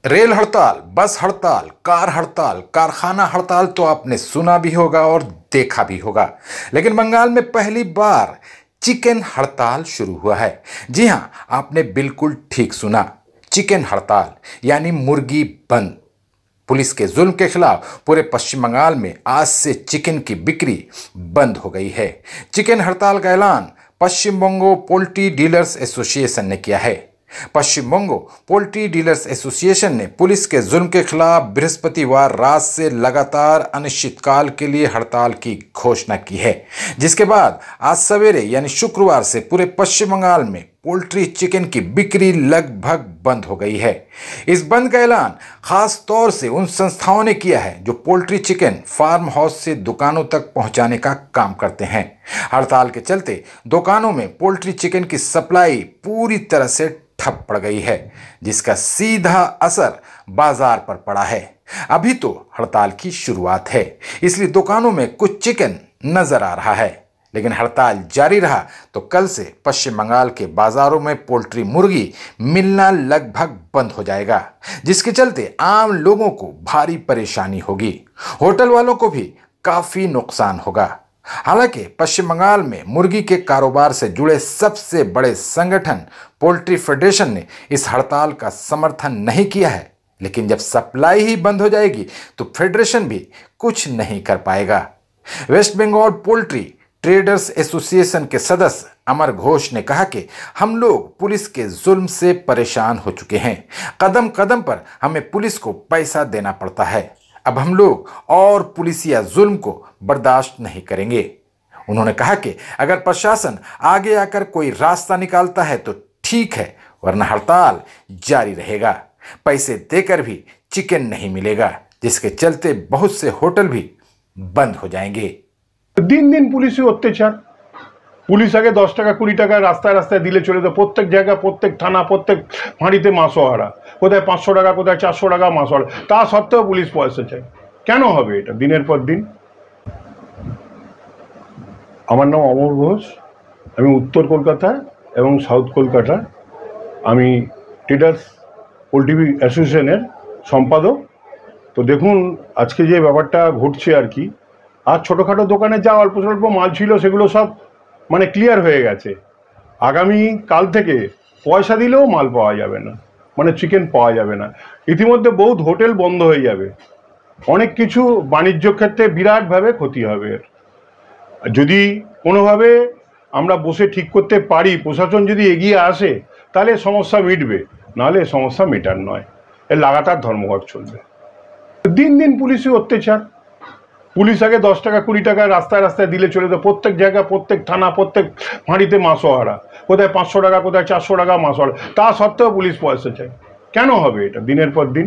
Rail हड़ताल, बस हड़ताल, कार हड़ताल, कारखाना हड़ताल तो आपने सुना भी होगा और देखा भी होगा। लेकिन बंगाल में पहली बार चिकन हड़ताल शुरू हुआ है। जी हां, आपने बिल्कुल ठीक सुना। चिकन हड़ताल यानी मुर्गी बंद। पुलिस के जुल्म के खिलाफ पूरे पश्चिम बंगाल में आज से चिकन की बिक्री बंद हो गई है। चिकन हड़ताल का ऐलान पश्चिम बंगो पोल्ट्री डीलर्स एसोसिएशन ने किया है। पश्चिम बंगो पोल्ट्री डीलर्स एसोसिएशन ने पुलिस के जुल्म के खिलाफ बृहस्पतिवार रात से लगातार अनिश्चितकाल के लिए हड़ताल की घोषणा की है, जिसके बाद आज सवेरे यानी शुक्रवार से पूरे पश्चिम बंगाल में पोल्ट्री चिकन की बिक्री लगभग बंद हो गई है। इस बंद का ऐलान खास तौर से उन संस्थाओं ने किया है जो पोल्ट्री चिकन फार्म हाउस से दुकानों तक पहुंचाने का काम करते हैं। हड़ताल के चलते दुकानों में पोल्ट्री चिकन की सप्लाई पूरी तरह से ठप पड़ गई है, जिसका सीधा असर बाजार पर पड़ा है। अभी तो हड़ताल की शुरुआत है, इसलिए दुकानों में कुछ चिकन नजर आ रहा है, लेकिन हड़ताल जारी रहा तो कल से पश्चिम बंगाल के बाजारों में पोल्ट्री मुर्गी मिलना लगभग बंद हो जाएगा, जिसके चलते आम लोगों को भारी परेशानी होगी। होटल वालों को भी काफी नुकसान होगा। हालांकि पश्चिम बंगाल में मुर्गी के कारोबार से जुड़े सबसे बड़े संगठन पोल्ट्री फेडरेशन ने इस हड़ताल का समर्थन नहीं किया है, लेकिन जब सप्लाई ही बंद हो जाएगी तो फेडरेशन भी कुछ नहीं कर पाएगा। West Bengal poultry traders association के सदस्य अमर घोष ने कहा कि हम लोग पुलिस के जुल्म से परेशान हो चुके हैं। कदम कदम पर हमें पुलिस को पैसा देना पड़ता है। अब हम लोग और पुलिसिया जुल्म को बर्दाश्त नहीं करेंगे। उन्होंने कहा कि अगर प्रशासन आगे आकर कोई रास्ता निकालता है तो ठीक है, वरना हड़ताल जारी रहेगा। पैसे देकर भी चिकन नहीं मिलेगा, जिसके चलते बहुत से होटल भी बंद हो जाएंगे। दिन दिन पुलिस अत्याचार। पुलिस आगे 10 টাকা 20 টাকা রাস্তায় রাস্তায় দিলে চলে তো, প্রত্যেক জায়গা, প্রত্যেক থানা, প্রত্যেক ফাঁড়িতে মাসোহারা, কোথায় 500 টাকা, কোথায় 400 টাকা মাসোহারা। তা সত্ত্বেও পুলিশ পয়সা চায়। কেন হবে এটা দিনের পর দিন? আমার নাম অমর ঘোষ। আমি উত্তর কলকাতা এবং সাউথ কলকাতা আমি ট্রেডার্স পোল্ট্রি অ্যাসোসিয়েশনের সম্পাদক। তো দেখুন আজকে যে ব্যাপারটা ঘটছে আর কি, আর ছোটোখাটো দোকানে যা অল্প স্বল্প মাল ছিল সেগুলো সব মানে ক্লিয়ার হয়ে গেছে। আগামী কাল থেকে পয়সা দিলেও মাল পাওয়া যাবে না, মানে চিকেন পাওয়া যাবে না। ইতিমধ্যে বহুত হোটেল বন্ধ হয়ে যাবে। অনেক কিছু বাণিজ্য ক্ষেত্রে বিরাটভাবে ক্ষতি হবে। যদি কোনোভাবে আমরা বসে ঠিক করতে পারি, প্রশাসন যদি এগিয়ে আসে, তাহলে সমস্যা মিটবে, নাহলে সমস্যা মেটার নয়। এর লাগাতার ধর্মঘট চলবে। দিন দিন পুলিশি অত্যাচার। পুলিশ আগে 10 টাকা 20 টাকা রাস্তায় রাস্তায় দিলে চলে তো, প্রত্যেক জায়গা, প্রত্যেক থানা, প্রত্যেক ফাঁড়িতে মাসোহারা, কোথায় 500 টাকা, কোথায় 400 টাকা মাসোহারা। তা সত্ত্বেও পুলিশ পয়সা চায়। কেন হবে এটা দিনের পর দিন?